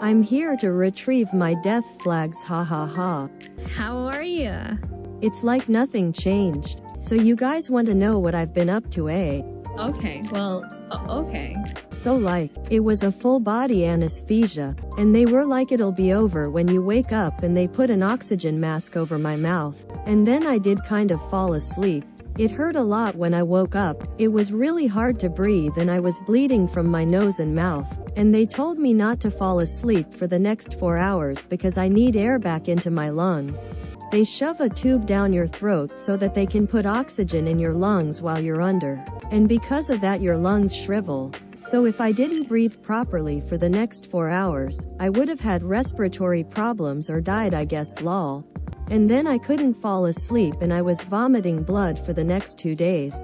I'm here to retrieve my death flags, ha ha ha. How are ya? It's like nothing changed. So you guys want to know what I've been up to, eh? Okay, well, okay. So it was a full body anesthesia, and they were like it'll be over when you wake up, and they put an oxygen mask over my mouth, and then I did kind of fall asleep. It hurt a lot when I woke up, it was really hard to breathe and I was bleeding from my nose and mouth, and they told me not to fall asleep for the next 4 hours because I need air back into my lungs. They shove a tube down your throat so that they can put oxygen in your lungs while you're under, and because of that your lungs shrivel. So if I didn't breathe properly for the next 4 hours, I would have had respiratory problems or died, I guess, lol. And then I couldn't fall asleep and I was vomiting blood for the next 2 days.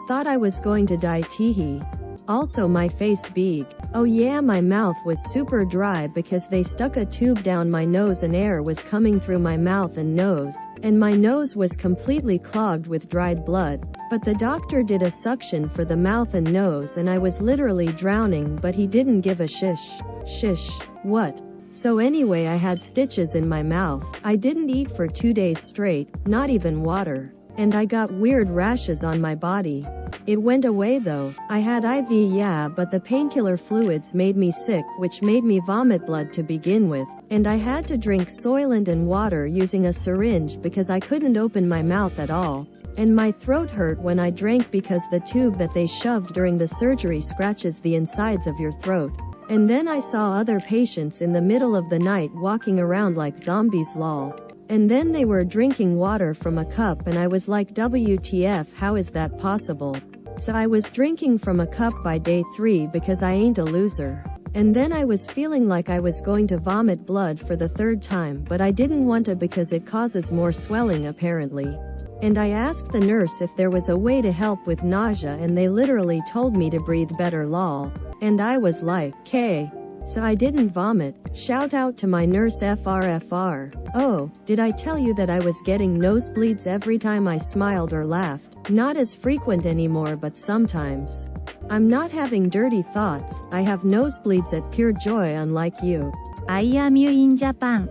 Thought I was going to die, teehee. Also my face big. Oh yeah, my mouth was super dry because they stuck a tube down my nose and air was coming through my mouth and nose, and my nose was completely clogged with dried blood. But the doctor did a suction for the mouth and nose and I was literally drowning, but he didn't give a shish. Shish. What? So anyway, I had stitches in my mouth. I didn't eat for 2 days straight, not even water. And I got weird rashes on my body. It went away though. I had IV, yeah, but the painkiller fluids made me sick, which made me vomit blood to begin with. And I had to drink Soylent and water using a syringe because I couldn't open my mouth at all. And my throat hurt when I drank because the tube that they shoved during the surgery scratches the insides of your throat. And then I saw other patients in the middle of the night walking around like zombies, lol. And then they were drinking water from a cup and I was like, WTF, how is that possible? So I was drinking from a cup by day 3 because I ain't a loser. And then I was feeling like I was going to vomit blood for the 3rd time, but I didn't want to because it causes more swelling apparently. And I asked the nurse if there was a way to help with nausea and they literally told me to breathe better, lol. And I was like, "K." So I didn't vomit. Shout out to my nurse FRFR. Oh, did I tell you that I was getting nosebleeds every time I smiled or laughed? Not as frequent anymore, but sometimes. I'm not having dirty thoughts, I have nosebleeds at pure joy, unlike you. I am you in Japan.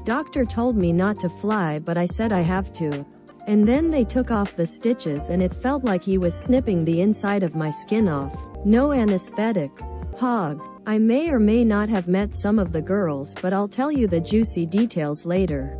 Doctor told me not to fly, but I said I have to. And then they took off the stitches and it felt like he was snipping the inside of my skin off. No anesthetics. Hog. I may or may not have met some of the girls, but I'll tell you the juicy details later.